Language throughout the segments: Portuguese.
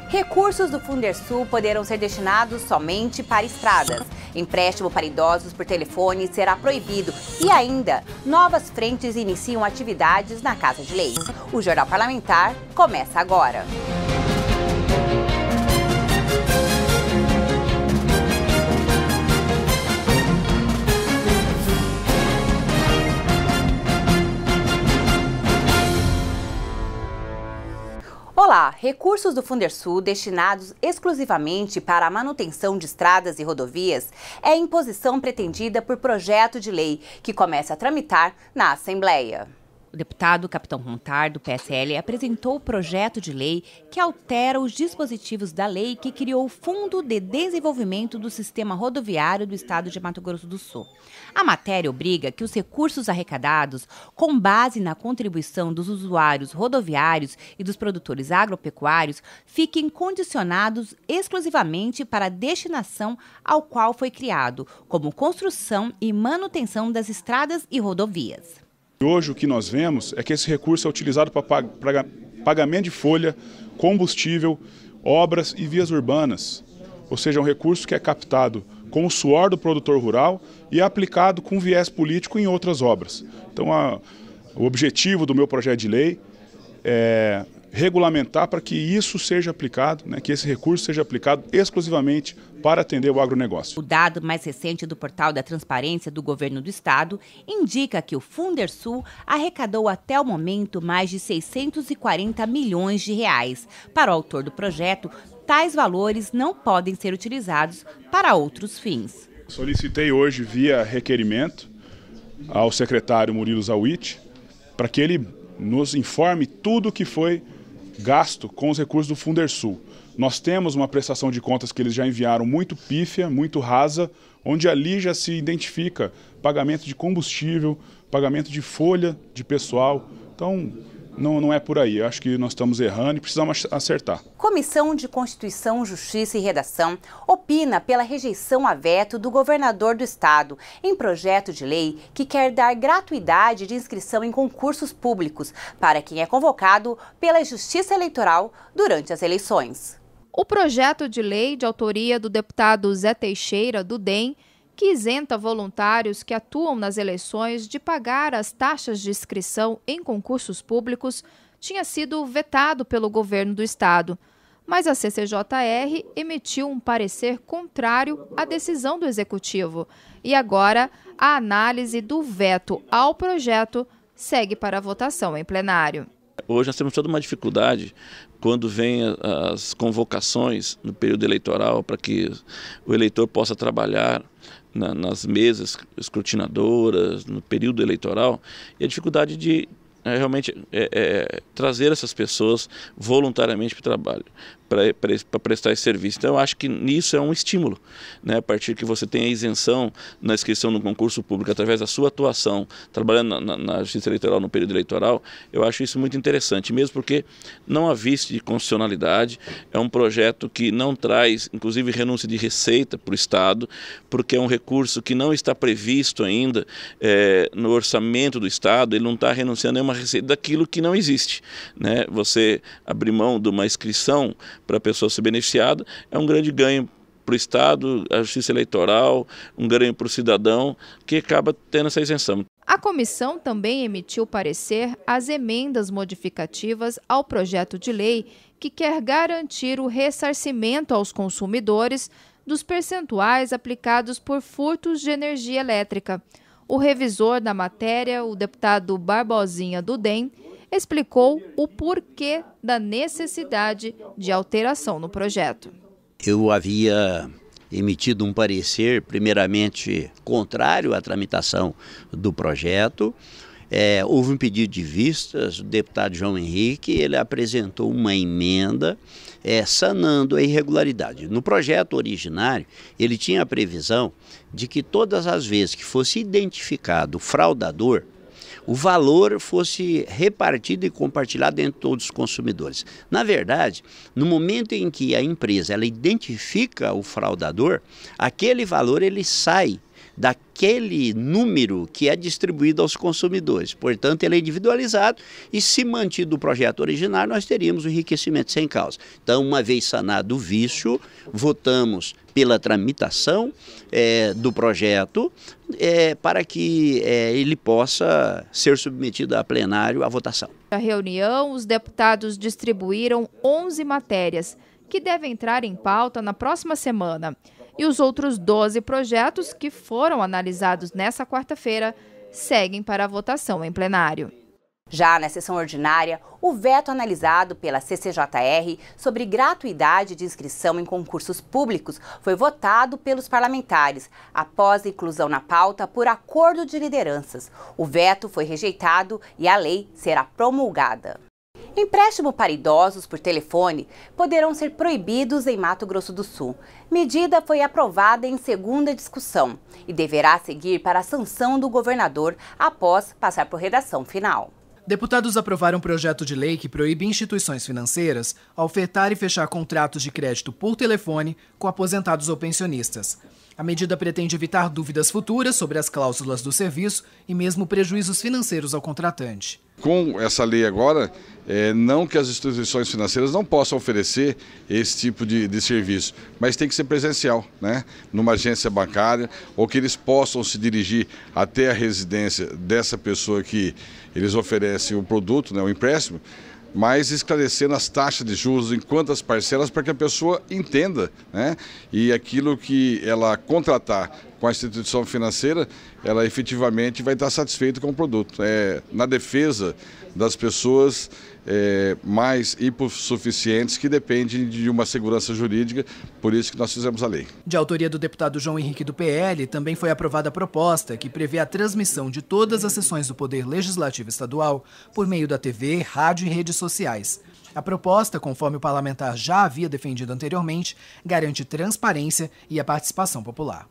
Recursos do Fundersul poderão ser destinados somente para estradas. Empréstimo para idosos por telefone será proibido. E ainda, novas frentes iniciam atividades na Casa de Leis. O Jornal Parlamentar começa agora. Olá, recursos do Fundersul destinados exclusivamente para a manutenção de estradas e rodovias é a imposição pretendida por projeto de lei que começa a tramitar na Assembleia. O deputado Capitão Montar, do PSL, apresentou o projeto de lei que altera os dispositivos da lei que criou o Fundo de Desenvolvimento do Sistema Rodoviário do Estado de Mato Grosso do Sul. A matéria obriga que os recursos arrecadados, com base na contribuição dos usuários rodoviários e dos produtores agropecuários, fiquem condicionados exclusivamente para a destinação ao qual foi criado, como construção e manutenção das estradas e rodovias. Hoje o que nós vemos é que esse recurso é utilizado para pagamento de folha, combustível, obras e vias urbanas. Ou seja, é um recurso que é captado com o suor do produtor rural e é aplicado com viés político em outras obras. Então o objetivo do meu projeto de lei é regulamentar para que isso seja aplicado, que esse recurso seja aplicado exclusivamente para atender o agronegócio. O dado mais recente do Portal da Transparência do Governo do Estado indica que o Fundersul arrecadou até o momento mais de 640 milhões de reais. Para o autor do projeto, tais valores não podem ser utilizados para outros fins. Solicitei hoje via requerimento ao secretário Murilo Zawitch para que ele nos informe tudo o que foi gasto com os recursos do Fundersul. Nós temos uma prestação de contas que eles já enviaram muito pífia, muito rasa, onde ali já se identifica pagamento de combustível, pagamento de folha de pessoal. Então, não é por aí. Eu acho que nós estamos errando e precisamos acertar. Comissão de Constituição, Justiça e Redação opina pela rejeição a veto do governador do estado em projeto de lei que quer dar gratuidade de inscrição em concursos públicos para quem é convocado pela Justiça Eleitoral durante as eleições. O projeto de lei de autoria do deputado Zé Teixeira, do DEM, que isenta voluntários que atuam nas eleições de pagar as taxas de inscrição em concursos públicos, tinha sido vetado pelo governo do estado. Mas a CCJR emitiu um parecer contrário à decisão do executivo. E agora, a análise do veto ao projeto segue para a votação em plenário. Hoje nós temos toda uma dificuldade quando vem as convocações no período eleitoral para que o eleitor possa trabalhar nas mesas escrutinadoras, no período eleitoral, e a dificuldade de realmente trazer essas pessoas voluntariamente para o trabalho, para prestar esse serviço. Então eu acho que nisso é um estímulo, a partir que você tem a isenção na inscrição no concurso público através da sua atuação, trabalhando na justiça eleitoral no período eleitoral, eu acho isso muito interessante, mesmo porque não há vício de constitucionalidade, é um projeto que não traz, inclusive, renúncia de receita para o Estado, porque é um recurso que não está previsto ainda no orçamento do Estado, ele não está renunciando a uma receita daquilo que não existe. Você abrir mão de uma inscrição para a pessoa ser beneficiada é um grande ganho para o Estado, a Justiça Eleitoral, um ganho para o cidadão que acaba tendo essa isenção. A comissão também emitiu parecer às emendas modificativas ao projeto de lei que quer garantir o ressarcimento aos consumidores dos percentuais aplicados por furtos de energia elétrica. O revisor da matéria, o deputado Barbosinha do DEM, explicou o porquê da necessidade de alteração no projeto. Eu havia emitido um parecer, primeiramente, contrário à tramitação do projeto. Houve um pedido de vistas, o deputado João Henrique, ele apresentou uma emenda sanando a irregularidade. No projeto originário, ele tinha a previsão de que todas as vezes que fosse identificado o fraudador, o valor fosse repartido e compartilhado entre todos os consumidores. Na verdade, no momento em que a empresa ela identifica o fraudador, aquele valor ele sai daquele número que é distribuído aos consumidores. Portanto, ele é individualizado e, se mantido o projeto originário, nós teríamos o enriquecimento sem causa. Então, uma vez sanado o vício, votamos pela tramitação do projeto para que ele possa ser submetido a plenário à votação. Na reunião, os deputados distribuíram 11 matérias que devem entrar em pauta na próxima semana. E os outros 12 projetos que foram analisados nesta quarta-feira seguem para a votação em plenário. Já na sessão ordinária, o veto analisado pela CCJR sobre gratuidade de inscrição em concursos públicos foi votado pelos parlamentares, após a inclusão na pauta por acordo de lideranças. O veto foi rejeitado e a lei será promulgada. Empréstimo para idosos por telefone poderão ser proibidos em Mato Grosso do Sul. Medida foi aprovada em segunda discussão e deverá seguir para a sanção do governador após passar por redação final. Deputados aprovaram um projeto de lei que proíbe instituições financeiras a ofertar e fechar contratos de crédito por telefone com aposentados ou pensionistas. A medida pretende evitar dúvidas futuras sobre as cláusulas do serviço e mesmo prejuízos financeiros ao contratante. Com essa lei agora, não que as instituições financeiras não possam oferecer esse tipo de serviço, mas tem que ser presencial, né? Numa agência bancária, ou que eles possam se dirigir até a residência dessa pessoa que eles oferecem o produto, né, o empréstimo, mas esclarecendo as taxas de juros em quantas parcelas para que a pessoa entenda, né? E aquilo que ela contratar com a instituição financeira, ela efetivamente vai estar satisfeita com o produto. Na defesa das pessoas mais hipossuficientes que dependem de uma segurança jurídica, por isso que nós fizemos a lei. De autoria do deputado João Henrique do PL, também foi aprovada a proposta que prevê a transmissão de todas as sessões do Poder Legislativo Estadual por meio da TV, rádio e redes sociais. A proposta, conforme o parlamentar já havia defendido anteriormente, garante transparência e a participação popular.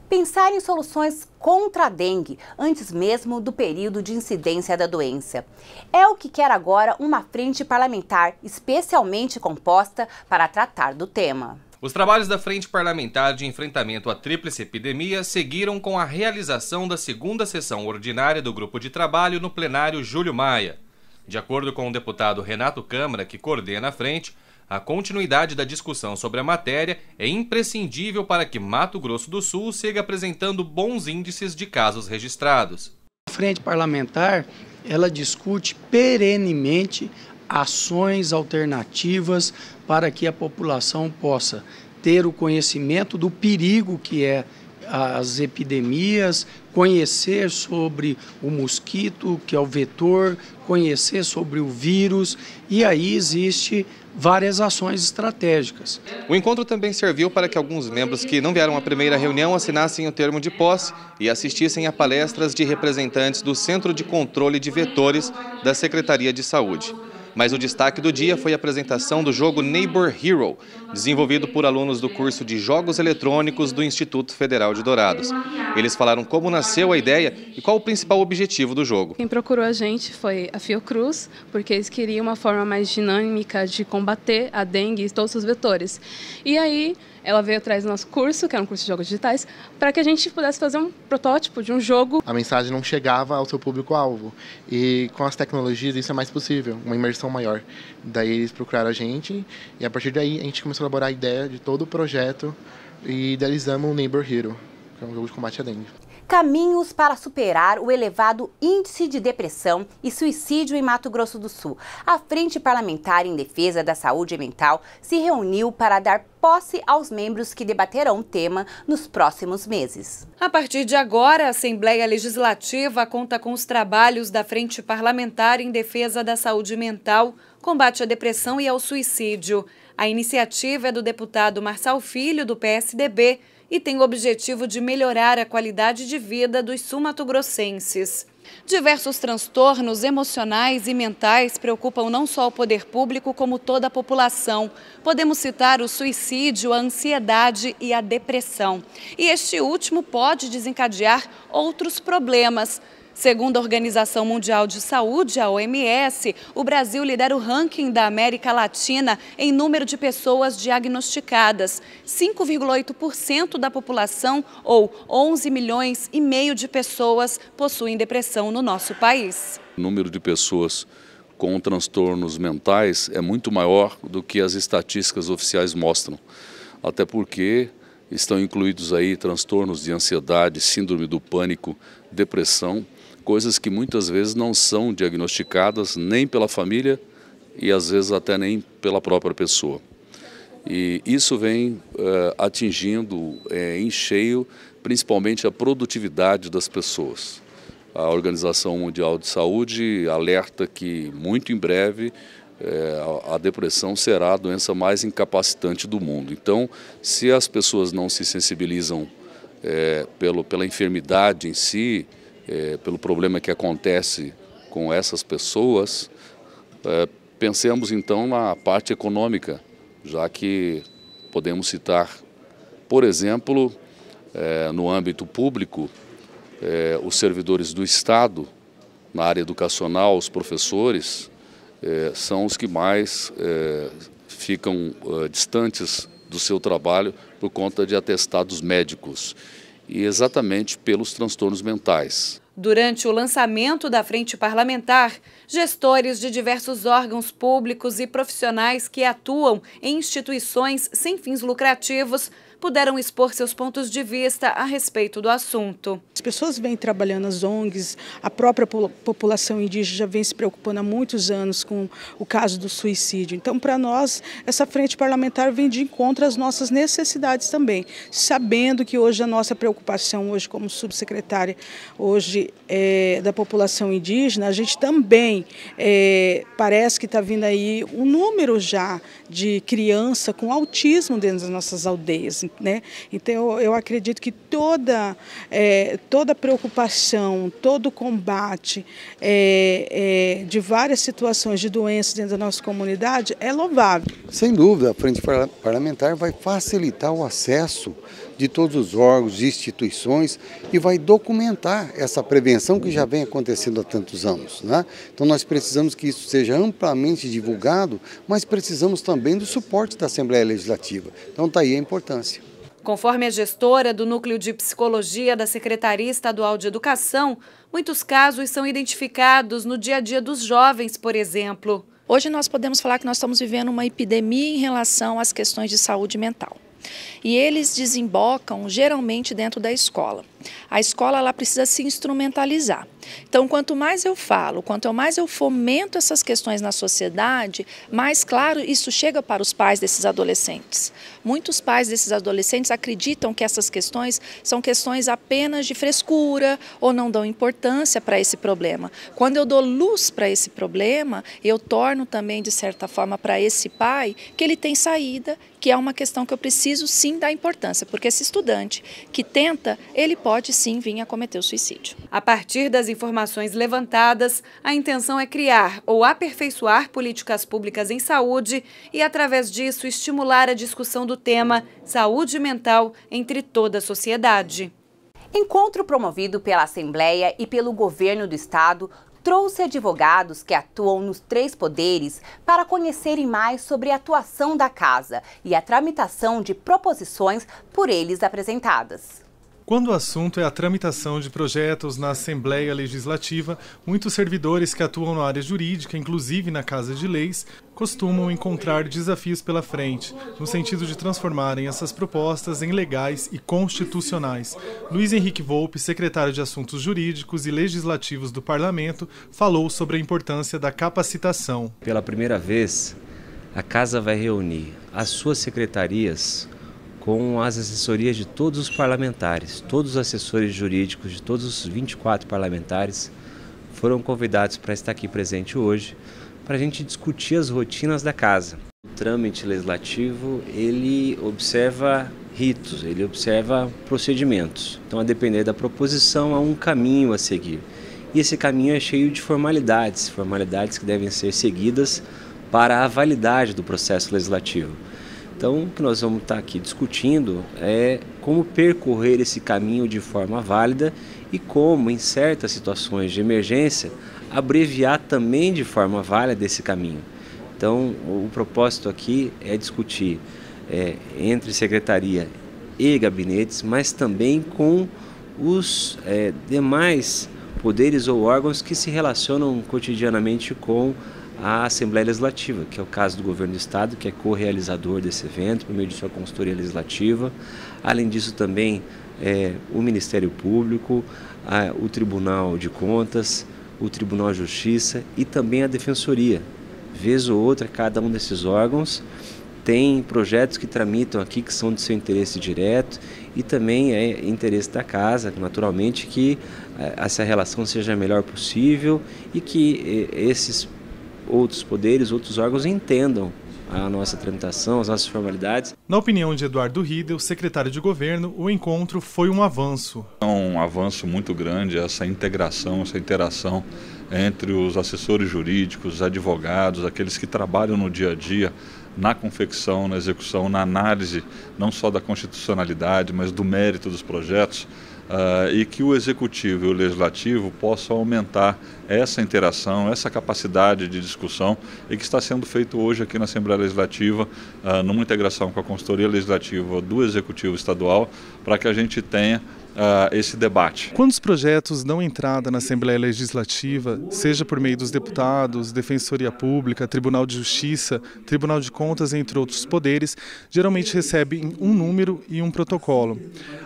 Pensar em soluções contra a dengue antes mesmo do período de incidência da doença. É o que quer agora uma frente parlamentar especialmente composta para tratar do tema. Os trabalhos da Frente Parlamentar de Enfrentamento à Tríplice Epidemia seguiram com a realização da segunda sessão ordinária do Grupo de Trabalho no plenário Júlio Maia. De acordo com o deputado Renato Câmara, que coordena a frente, a continuidade da discussão sobre a matéria é imprescindível para que Mato Grosso do Sul siga apresentando bons índices de casos registrados. A Frente Parlamentar, ela discute perenemente ações alternativas para que a população possa ter o conhecimento do perigo que é as epidemias, conhecer sobre o mosquito, que é o vetor, conhecer sobre o vírus, e aí existe várias ações estratégicas. O encontro também serviu para que alguns membros que não vieram à primeira reunião assinassem o termo de posse e assistissem a palestras de representantes do Centro de Controle de Vetores da Secretaria de Saúde. Mas o destaque do dia foi a apresentação do jogo Neighbor Hero, desenvolvido por alunos do curso de Jogos Eletrônicos do Instituto Federal de Dourados. Eles falaram como nasceu a ideia e qual o principal objetivo do jogo. Quem procurou a gente foi a Fiocruz, porque eles queriam uma forma mais dinâmica de combater a dengue e todos os vetores. E aí ela veio atrás do nosso curso, que era um curso de jogos digitais, para que a gente pudesse fazer um protótipo de um jogo. A mensagem não chegava ao seu público-alvo e com as tecnologias isso é mais possível, uma imersão maior. Daí eles procuraram a gente e a partir daí a gente começou a elaborar a ideia de todo o projeto e idealizamos o Neighbor Hero, que é um jogo de combate à dengue. Caminhos para superar o elevado índice de depressão e suicídio em Mato Grosso do Sul. A Frente Parlamentar em Defesa da Saúde Mental se reuniu para dar posse aos membros que debaterão o tema nos próximos meses. A partir de agora, a Assembleia Legislativa conta com os trabalhos da Frente Parlamentar em Defesa da Saúde Mental, combate à depressão e ao suicídio. A iniciativa é do deputado Marçal Filho, do PSDB, e tem o objetivo de melhorar a qualidade de vida dos sul-mato-grossenses. Diversos transtornos emocionais e mentais preocupam não só o poder público, como toda a população. Podemos citar o suicídio, a ansiedade e a depressão. E este último pode desencadear outros problemas. Segundo a Organização Mundial de Saúde, a OMS, o Brasil lidera o ranking da América Latina em número de pessoas diagnosticadas. 5,8% da população, ou 11 milhões e meio de pessoas, possuem depressão no nosso país. O número de pessoas com transtornos mentais é muito maior do que as estatísticas oficiais mostram. Até porque estão incluídos aí transtornos de ansiedade, síndrome do pânico, depressão, coisas que muitas vezes não são diagnosticadas nem pela família e às vezes até nem pela própria pessoa. E isso vem atingindo em cheio principalmente a produtividade das pessoas. A Organização Mundial de Saúde alerta que muito em breve a depressão será a doença mais incapacitante do mundo. Então, se as pessoas não se sensibilizam pela enfermidade em si, pelo problema que acontece com essas pessoas, pensemos então na parte econômica, já que podemos citar, por exemplo, no âmbito público, os servidores do Estado, na área educacional, os professores, são os que mais ficam distantes do seu trabalho por conta de atestados médicos e exatamente pelos transtornos mentais. Durante o lançamento da Frente Parlamentar, gestores de diversos órgãos públicos e profissionais que atuam em instituições sem fins lucrativos puderam expor seus pontos de vista a respeito do assunto. As pessoas vêm trabalhando nas ONGs, a própria população indígena já vem se preocupando há muitos anos com o caso do suicídio. Então, para nós, essa frente parlamentar vem de encontro às nossas necessidades também, sabendo que hoje a nossa preocupação, hoje como subsecretária hoje da população indígena, a gente também parece que está vindo aí um número já de criança com autismo dentro das nossas aldeias. Né? Então, eu acredito que toda preocupação, todo combate de várias situações de doenças dentro da nossa comunidade é louvável. Sem dúvida, a Frente Parlamentar vai facilitar o acesso de todos os órgãos e instituições e vai documentar essa prevenção que já vem acontecendo há tantos anos. Né? Então nós precisamos que isso seja amplamente divulgado, mas precisamos também do suporte da Assembleia Legislativa. Então está aí a importância. Conforme a gestora do Núcleo de Psicologia da Secretaria Estadual de Educação, muitos casos são identificados no dia a dia dos jovens, por exemplo. Hoje nós podemos falar que nós estamos vivendo uma epidemia em relação às questões de saúde mental. E eles desembocam geralmente dentro da escola. A escola ela precisa se instrumentalizar. Então, quanto mais eu falo, quanto mais eu fomento essas questões na sociedade, mais claro isso chega para os pais desses adolescentes. Muitos pais desses adolescentes acreditam que essas questões são questões apenas de frescura ou não dão importância para esse problema. Quando eu dou luz para esse problema, eu torno também, de certa forma, para esse pai que ele tem saída, que é uma questão que eu preciso sim dar importância, porque esse estudante que tenta, ele pode sim vir a cometer o suicídio. A partir das informações levantadas, a intenção é criar ou aperfeiçoar políticas públicas em saúde e, através disso, estimular a discussão do tema saúde mental entre toda a sociedade. Encontro promovido pela Assembleia e pelo Governo do Estado trouxe advogados que atuam nos 3 poderes para conhecerem mais sobre a atuação da Casa e a tramitação de proposições por eles apresentadas. Quando o assunto é a tramitação de projetos na Assembleia Legislativa, muitos servidores que atuam na área jurídica, inclusive na Casa de Leis, costumam encontrar desafios pela frente, no sentido de transformarem essas propostas em legais e constitucionais. Luiz Henrique Volpe, secretário de Assuntos Jurídicos e Legislativos do Parlamento, falou sobre a importância da capacitação. Pela primeira vez, a Casa vai reunir as suas secretarias com as assessorias de todos os parlamentares. Todos os assessores jurídicos de todos os 24 parlamentares foram convidados para estar aqui presente hoje, para a gente discutir as rotinas da Casa. O trâmite legislativo, ele observa ritos, ele observa procedimentos. Então, a depender da proposição, há um caminho a seguir. E esse caminho é cheio de formalidades, formalidades que devem ser seguidas para a validade do processo legislativo. Então, o que nós vamos estar aqui discutindo é como percorrer esse caminho de forma válida e como, em certas situações de emergência, abreviar também de forma válida esse caminho. Então, o propósito aqui é discutir entre secretaria e gabinetes, mas também com os demais poderes ou órgãos que se relacionam cotidianamente com a Assembleia Legislativa, que é o caso do Governo do Estado, que é co-realizador desse evento, por meio de sua consultoria legislativa. Além disso, também o Ministério Público, o Tribunal de Contas, o Tribunal de Justiça e também a Defensoria. Vez ou outra, cada um desses órgãos tem projetos que tramitam aqui que são de seu interesse direto e também é interesse da Casa, naturalmente, que essa relação seja a melhor possível e que esses outros poderes, outros órgãos entendam a nossa tramitação, as nossas formalidades. Na opinião de Eduardo Riedel, secretário de Governo, o encontro foi um avanço. É um avanço muito grande essa integração, essa interação entre os assessores jurídicos, os advogados, aqueles que trabalham no dia a dia, na confecção, na execução, na análise, não só da constitucionalidade, mas do mérito dos projetos, e que o Executivo e o Legislativo possam aumentar essa interação, essa capacidade de discussão, e que está sendo feito hoje aqui na Assembleia Legislativa, numa integração com a consultoria legislativa do Executivo Estadual, para que a gente tenha esse debate. Quando os projetos dão entrada na Assembleia Legislativa, seja por meio dos deputados, Defensoria Pública, Tribunal de Justiça, Tribunal de Contas, entre outros poderes, geralmente recebem um número e um protocolo.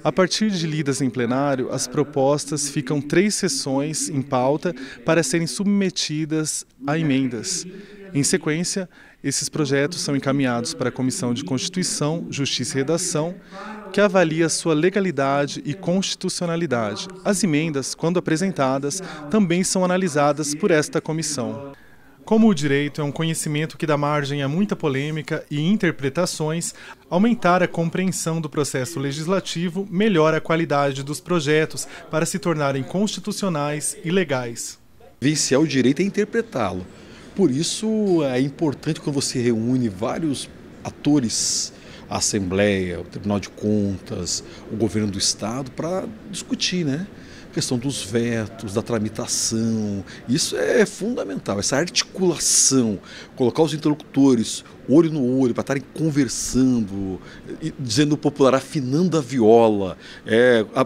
A partir de lidas em plenário, as propostas ficam 3 sessões em pauta para serem submetidas a emendas. Em sequência, esses projetos são encaminhados para a Comissão de Constituição, Justiça e Redação, que avalia sua legalidade e constitucionalidade. As emendas, quando apresentadas, também são analisadas por esta comissão. Como o direito é um conhecimento que dá margem a muita polêmica e interpretações, aumentar a compreensão do processo legislativo melhora a qualidade dos projetos para se tornarem constitucionais e legais. Vivenciar o direito é interpretá-lo. Por isso é importante quando você reúne vários atores, a Assembleia, o Tribunal de Contas, o Governo do Estado, para discutir, né? A questão dos vetos, da tramitação, isso é fundamental, essa articulação, colocar os interlocutores olho no olho, para estarem conversando, dizendo o popular, afinando a viola,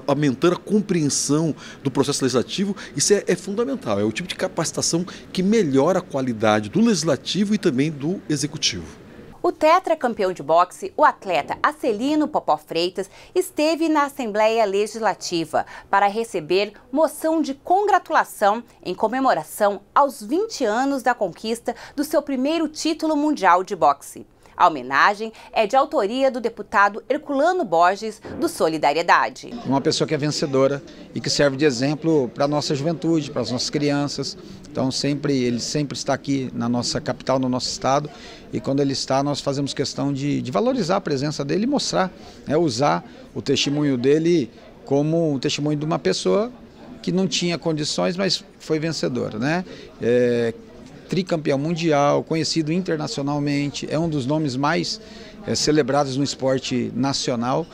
aumentando a compreensão do processo legislativo, isso é fundamental, é o tipo de capacitação que melhora a qualidade do legislativo e também do executivo. O tetracampeão de boxe, o atleta Acelino Popó Freitas, esteve na Assembleia Legislativa para receber moção de congratulação em comemoração aos 20 anos da conquista do seu primeiro título mundial de boxe. A homenagem é de autoria do deputado Herculano Borges, do Solidariedade. Uma pessoa que é vencedora e que serve de exemplo para a nossa juventude, para as nossas crianças. Então ele sempre está aqui na nossa capital, no nosso estado, e quando ele está, nós fazemos questão de valorizar a presença dele e mostrar, usar o testemunho dele como um testemunho de uma pessoa que não tinha condições, mas foi vencedora, né? Tricampeão mundial, conhecido internacionalmente, é um dos nomes mais celebrados no esporte nacional,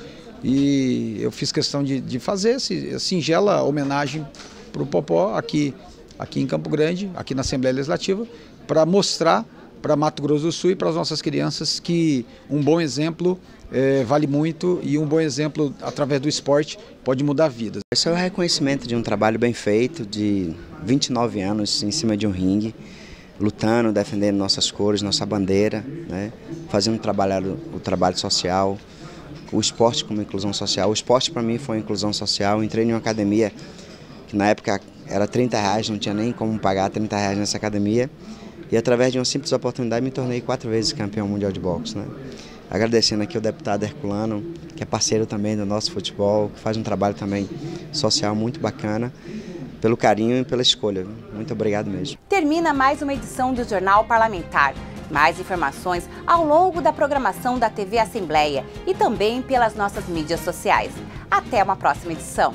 e eu fiz questão de fazer essa singela homenagem para o Popó aqui em Campo Grande, aqui na Assembleia Legislativa, para mostrar para Mato Grosso do Sul e para as nossas crianças que um bom exemplo vale muito, e um bom exemplo através do esporte pode mudar vidas. Esse é o reconhecimento de um trabalho bem feito, de 29 anos em cima de um ringue, lutando, defendendo nossas cores, nossa bandeira, né? Fazendo o trabalho social, o esporte como inclusão social. O esporte para mim foi inclusão social. Eu entrei em uma academia que na época era R$30, não tinha nem como pagar R$30 nessa academia, e através de uma simples oportunidade me tornei 4 vezes campeão mundial de boxe, né? Agradecendo aqui o deputado Herculano, que é parceiro também do nosso futebol, que faz um trabalho também social muito bacana, pelo carinho e pela escolha. Muito obrigado mesmo. Termina mais uma edição do Jornal Parlamentar. Mais informações ao longo da programação da TV Assembleia e também pelas nossas mídias sociais. Até uma próxima edição.